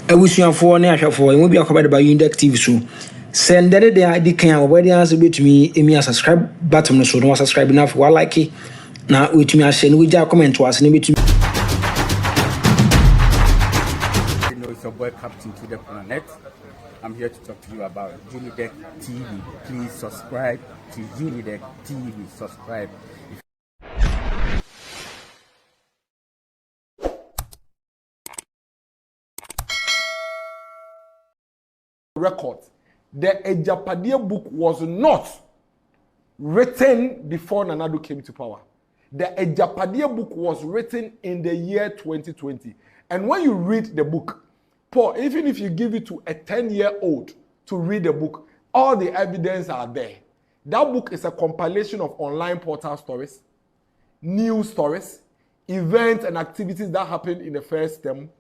Awusuafo ne ahwefo emu bi akobade ba Unidek TV so send the dey kan obodi answer betumi emi subscribe button so no subscribe na for like na wetumi a share no we comment was ne betumi. You know, it's your boy Captain to the Planet. I'm here to talk to you about Unidek TV. Please subscribe to Unidek TV. Subscribe. Record. The Agyapadeɛ book was not written before Nana Addo came to power. The Agyapadeɛ book was written in the year 2020. And when you read the book, Paul, even if you give it to a 10-year-old to read the book, all the evidence are there. That book is a compilation of online portal stories, news stories, events and activities that happened in the first term,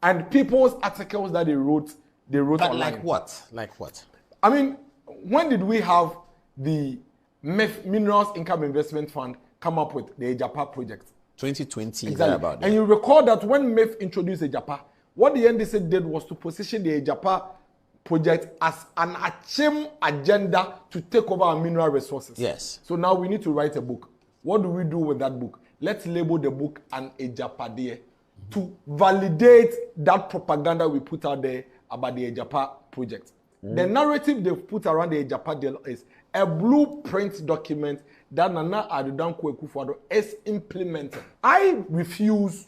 and people's articles that they wrote but online. like what? Like what? I mean, when did we have the Minerals Income Investment Fund come up with the Agyapadeɛ project? 2020. Exactly. About and you recall that when MEF introduced Agyapadeɛ, what the NDC did was to position the Agyapadeɛ project as an Achim agenda to take over our mineral resources. Yes. So now we need to write a book. What do we do with that book? Let's label the book an Agyapadeɛ to validate that propaganda we put out there about the Agyapadeɛ project. The narrative they've put around the Agyapadeɛ is a blueprint document that Nana Addo Kwaku Annan is implementing. I refuse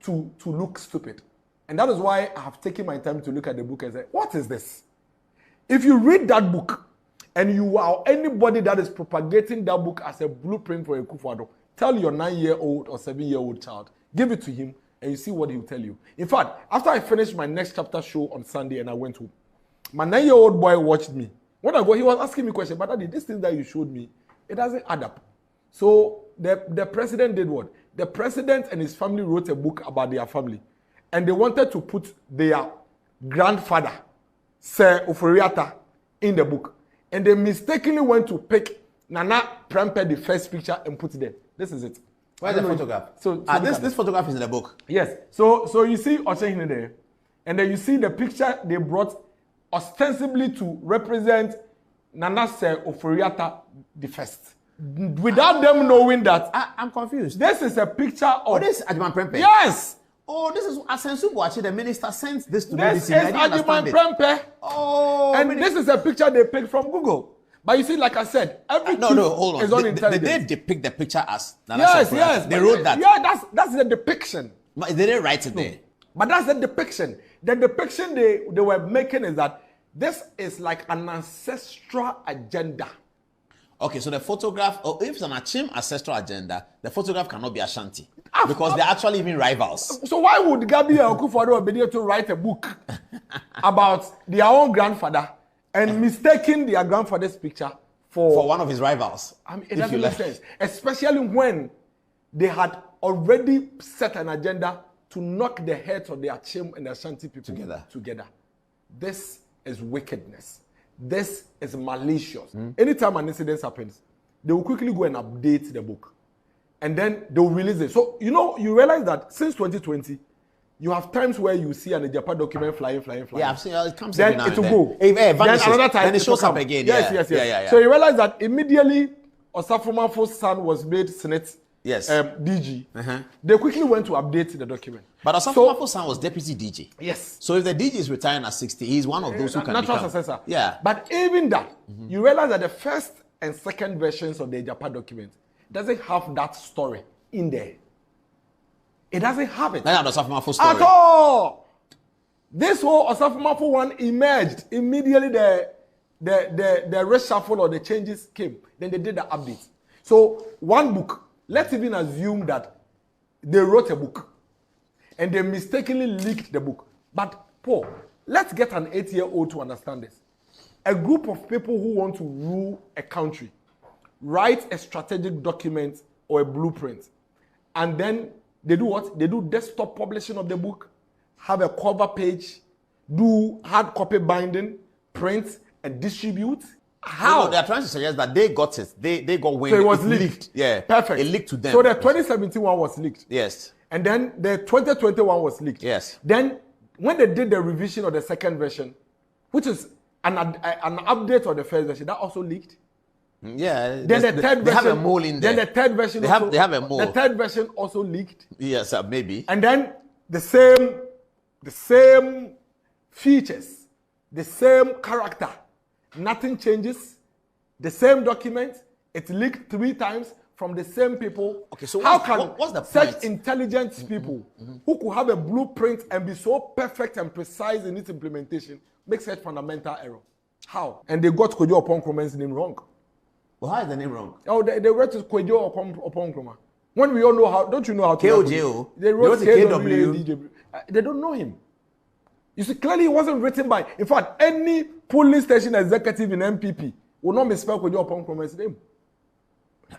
to look stupid. And that is why I have taken my time to look at the book and say, what is this? If you read that book and you are anybody that is propagating that book as a blueprint for Kwaku Annan, tell your 9-year-old or 7-year-old child, give it to him, and you see what he will tell you. In fact, after I finished my next chapter show on Sunday and I went home, my 9-year-old boy watched me. When I go, he was asking me questions, but Daddy, this thing that you showed me, it doesn't add up. So the president did what? The president and his family wrote a book about their family. And they wanted to put their grandfather, Sir Oforiatta, in the book. And they mistakenly went to pick Nana Prempeh, the first picture, and put it there. This is it. Where's the photograph? So this photograph is in the book. Yes. So you see Oshehine there, and then you see the picture they brought ostensibly to represent Nana Sir Oforiatta the first, without them knowing that. I'm confused. This is a picture of. Oh, this is Agyapadeɛ Prempeh. Yes. Oh, this is Asensu Boakye, the minister sent this to This BBC. is Agyapadeɛ Prempeh. Oh, and this is a picture they picked from Google. But you see, like I said, every hold on. is on intelligence. Did they depict the picture as Nana Yes. They wrote that. Yeah, that's the depiction. But they didn't write it there. But that's the depiction. The depiction they were making is that this is like an ancestral agenda. Okay, so the photograph, if it's an Achim ancestral agenda, the photograph cannot be Ashanti. Because they're actually even rivals. So why would Gabi and Akufo-Addo be able to write a book about their own grandfather and mistaking their grandfather's picture for one of his rivals? I mean, it doesn't make sense. Especially when they had already set an agenda to knock the heads of the Achim and the Ashanti people together. This is wickedness. This is malicious. Anytime an incident happens, they will quickly go and update the book. And then they will release it. So, you realize that since 2020, you have times where you see an Agyapadeɛ document flying. Yeah, I've seen it comes then every now it will and then. go. Then Another time then it shows up again. Yes. Yeah. So you realize that immediately Osafumafo's son was made Senate DG. They quickly went to update the document. But Osafumafo's son was deputy DG. Yes. So if the DG is retiring at 60, he's one of those who can natural become. successor. Yeah. But even that, you realize that the first and second versions of the Agyapadeɛ document doesn't have that story in there. It doesn't have it. That's Osafumafo story. At all. This whole Osafumafo one emerged immediately. The reshuffle or the changes came. Then they did the update. So one book. Let's even assume that they wrote a book and they mistakenly leaked the book. But Paul, let's get an 8-year-old to understand this. A group of people who want to rule a country write a strategic document or a blueprint, and then they do what? They do desktop publishing of the book, have a cover page, do hard copy binding, print, and distribute. How? No, they are trying to suggest that they got it. They got wind. So it was leaked. Yeah. Perfect. It leaked to them. So the 2017 one was leaked. Yes. And then the 2021 was leaked. Yes. Then when they did the revision of the second version, which is an update of the first version, that also leaked. Yeah. Then the third version, they have a mole in there. Then the third version they have a mole. The third version also leaked. Yes, maybe. And then the same features, the same character, nothing changes. The same document, it leaked 3 times from the same people. Okay, so what's the such point? intelligent people who could have a blueprint and be so perfect and precise in its implementation make such fundamental error? How? And they got Kojo Oponkromah's name wrong. Well, how is the name wrong? Oh, they wrote Kojo Oponkromah. When we all know how, don't you know how to KOJO? They wrote KW. They don't know him. You see, clearly it wasn't written by, in fact, any polling station executive in MPP will not misspell Kojo Oponkromah's name.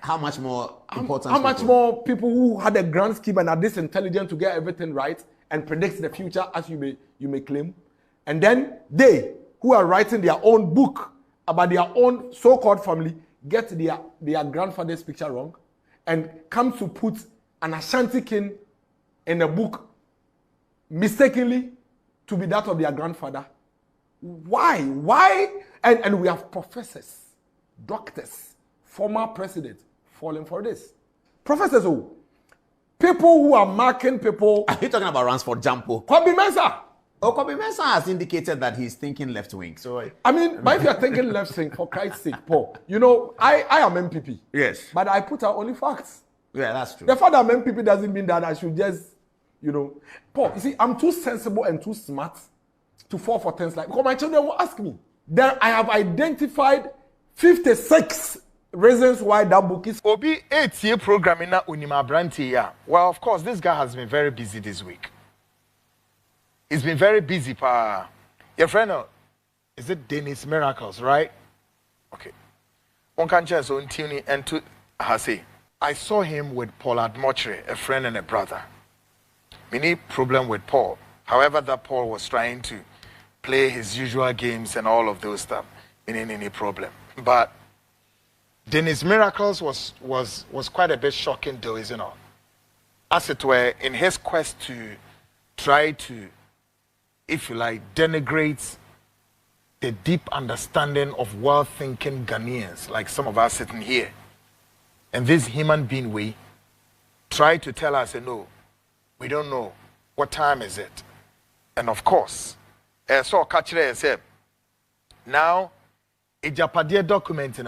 How much more important? How much more people who had a grand scheme and are this intelligent to get everything right and predict the future, as you may claim, and then they who are writing their own book about their own so-called family get their grandfather's picture wrong and come to put an Ashanti king in a book mistakenly to be that of their grandfather. Why? And we have professors, doctors, former presidents falling for this. Professors who? People who are marking people. Are you talking about Ransford Jampo? Kwame Mensah. Oh, Kwame Mensah has indicated that he's thinking left wing. So I mean, but if you're thinking left wing, for Christ's sake, Paul, you know, I am MPP. Yes. But I put out only facts. Yeah, that's true. The fact that I'm MPP doesn't mean that I should just, you know. Paul, you see, I'm too sensible and too smart to fall for things like, because my children will ask me. Then I have identified 56 reasons why that book is. Obi 8-year program in Unima Brantia. Well, of course, this guy has been very busy this week. He's been very busy, pa. Your friend, is it Dennis Miracles, right? Okay. One can chance on Tuni and to Hase. I saw him with Paul Admotre, a friend and a brother. Many problem with Paul. However, that Paul was trying to play his usual games and all of those stuff. Any problem. But Dennis Miracles was quite a bit shocking though, isn't it? As it were, in his quest to try to, if you like, denigrate the deep understanding of well-thinking Ghanaians, like some of us sitting here. And this human being way try to tell us, no, we don't know. What time is it? And of course, so Kachire said, now, Agyapadeɛ document,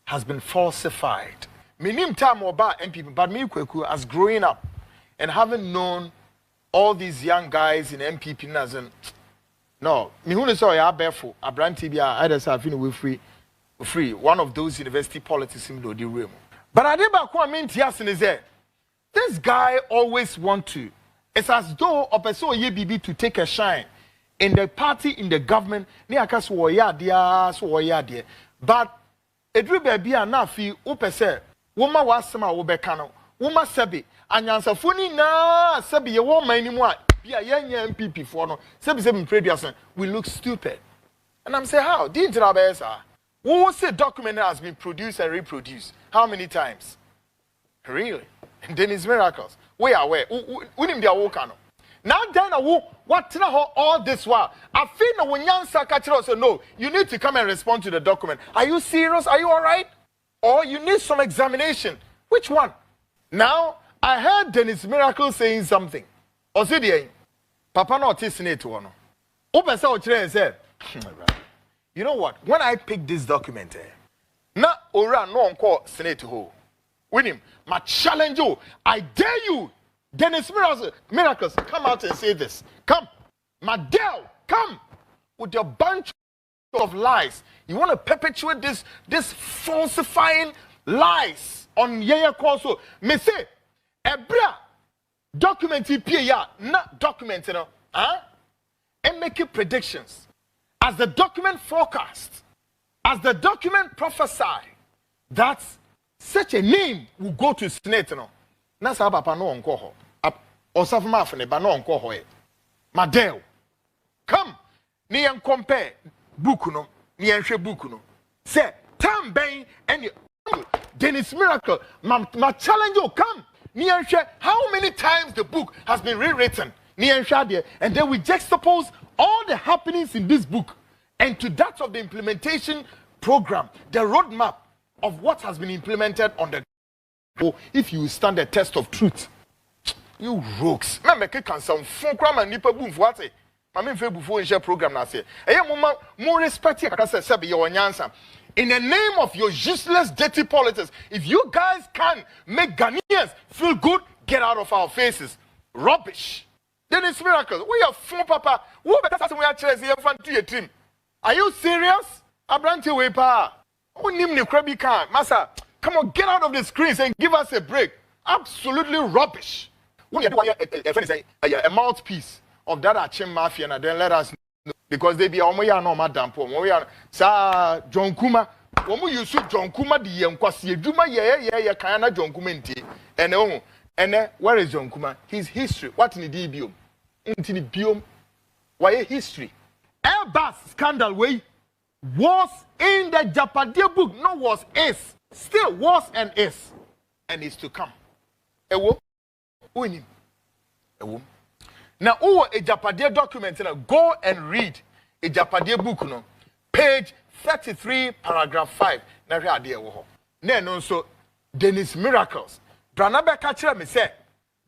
has been falsified. Minim time about MPP, but me Kwaku, as growing up and having known all these young guys in MPP, no, me who saw ya barefoot, Abranti bia, I just have been free. One of those university politics in the room. But I did back one mean Tiasin is there. This guy always want to. It's as though a person BB to take a shine in the party, in the government. But Edru baby a na fi upese woma wasema wo beka no woma sebi anyansafoni na sebi ye wo man ni mu a bia yenya MPP for no sebi previous we look stupid. And I'm saying how didn't Rabesa who say document has been produced and reproduced how many times really? And then it's miracles we are where unim dia wo ka no now then what all this while I feel no when Yansa catch say no you need to come and respond to the document. Are you serious? Are you all right? Or you need some examination? Which one? Now I heard Dennis Miracle saying something. Osidia Papa no tisnate one. Open say you know what? When I picked this document na ora no unko senate ho. With him, my challenge you, I dare you. Dennis Miracles, come out and say this. Come. Madel, come. With your bunch of lies. You want to perpetuate this falsifying lies on Yaya Koso. Me say, Ebra, document ya, not document, and making predictions. As the document forecast, as the document prophesy, that such a name will go to Senate, na sa papa no onko ho osaf ma afne ba no onko ho e Madel come ni en compare book no ni en hwe book no say tam ben and Dennis Miracle my challenge you come ni en hwe how many times the book has been rewritten And then we juxtapose all the happenings in this book and to that of the implementation program, the roadmap of what has been implemented on the if you stand the test of truth. You rogues. Can some phone cram and nipper boom for what? I mean, before in share program now say, more respect here. In the name of your useless, dirty politics, if you guys can make Ghanaians feel good, get out of our faces. Rubbish. Then it's miracles. We are phone papa. Who better we are chasing to your team? Are you serious? Abranti Wepa. Who name the crabby can? Massa, come on, get out of the screens and give us a break. Absolutely rubbish. We are a mouthpiece of that Achim Mafia, and then let us know. Because they be Omoya no Madam Pom. We are Sa John Kuma. Womu Yusuf John Kuma di Yankwasi. Juma ye Kayana John Kumenti. And where is John Kuma? His history. What in the biome? In the biome. Why history? Airbus scandal way was in the Agyapadeɛ book. No, was is. Still was and is. And is to come. Ewo. Unim. Ewo. Now, over Agyapadeɛ document, go and read Agyapadeɛ book, no, page 33, paragraph 5. Now, here are wo. Then also, Dennis Miracles. Dranabe catcher me say,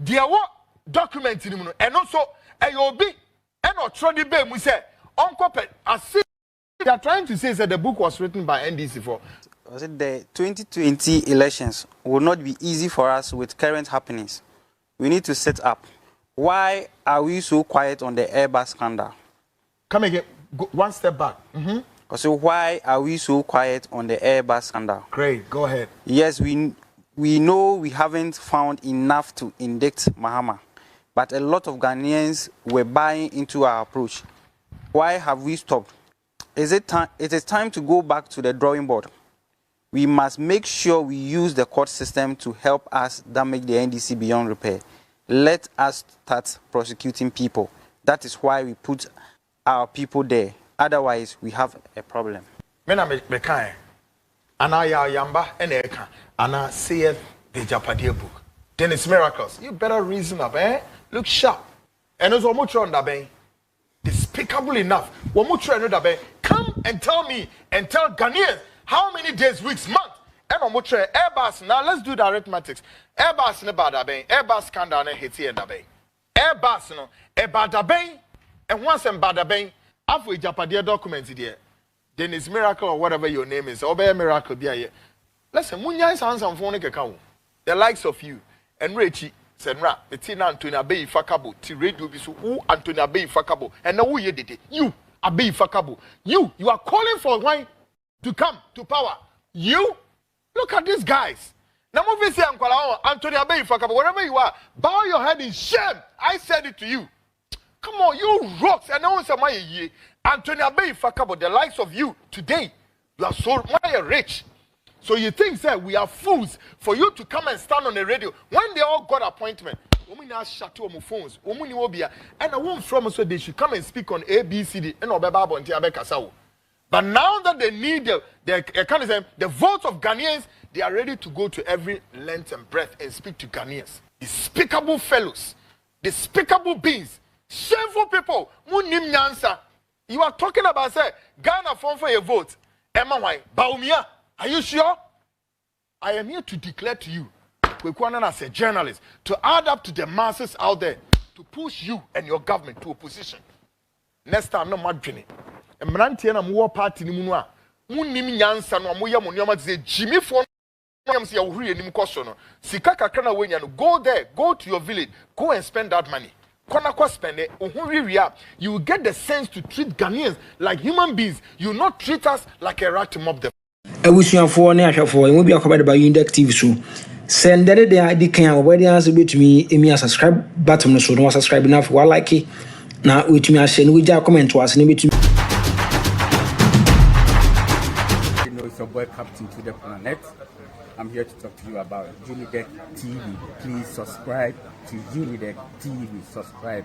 dear what document in and also AOB and or Trody Bay, we say, Uncle Pet, I see they are trying to say that the book was written by NDC for. Was it the 2020 elections will not be easy for us with current happenings. We need to set up. Why are we so quiet on the Airbus scandal? Come again, go one step back. So why are we so quiet on the Airbus scandal? Great, go ahead. Yes, we know we haven't found enough to indict Mahama, but a lot of Ghanaians were buying into our approach. Why have we stopped? It is time to go back to the drawing board. We must make sure we use the court system to help us damage the NDC beyond repair. Let us start prosecuting people. That is why we put our people there. Otherwise, we have a problem. Ana ya yamba eka ana saith the Agyapadeɛ book. Then it's miracles. You better reason up, eh? Look sharp. And also much on that ben. Despicable enough. Come and tell me and tell Ghanaians how many days, weeks, months. And Airbus. Now let's do the arithmetic. Airbus ne bada ben. Airbus scandal ne hiti and ben. Airbus no e bada ben. And once and bada ben. After Agyapadeɛ documents there. Then it's miracle or whatever your name is. Obey miracle be here. Listen, munya is handsome phone keka. The likes of you and Rechi Senra, Betina Antonia Bay Fakabo, T radio bisu who Antonia Bay Fakabo, and now you did it. You Abbey Fakabo. You are calling for wine to come to power. You look at these guys. Now move say Antonia Bay Fakabo, wherever you are, bow your head in shame. I said it to you. Come on, you rocks, and no one said my ye. Antonia Bay Fakabo, the likes of you today, you are so rich. So you think that we are fools for you to come and stand on the radio when they all got appointment. Phones, and I won't from so they should come and speak on ABCD and but now that they need the vote of Ghanaians, they are ready to go to every length and breadth and speak to Ghanaians. Despicable fellows, despicable beings, shameful people. You are talking about say Ghana form for a vote. Emma why? Baumia, are you sure? I am here to declare to you, Kwaku Annan as a journalist, to add up to the masses out there, to push you and your government to opposition. Next time, no madrini. And Mrantiana Mua party Nimua, Munim Yansan or Muya Munyama say Jimmy for Sikaka Kana Wenyan, go there, go to your village, go and spend that money. You will get the sense to treat Ghanaians like human beings. You will not treat us like a rat to mob them. Abusuafoɔ ne ahwɛfoɔ ɛmu bi akɔbɛde ba Unidek TV so send the day I can already answer to me emi subscribe button so no subscribe na for like na wetumi ahye no wegya comment to ase na betumi it's your boy Captain to the Planet. I'm here to talk to you about Unidek TV. Please subscribe to Unidek TV. Subscribe.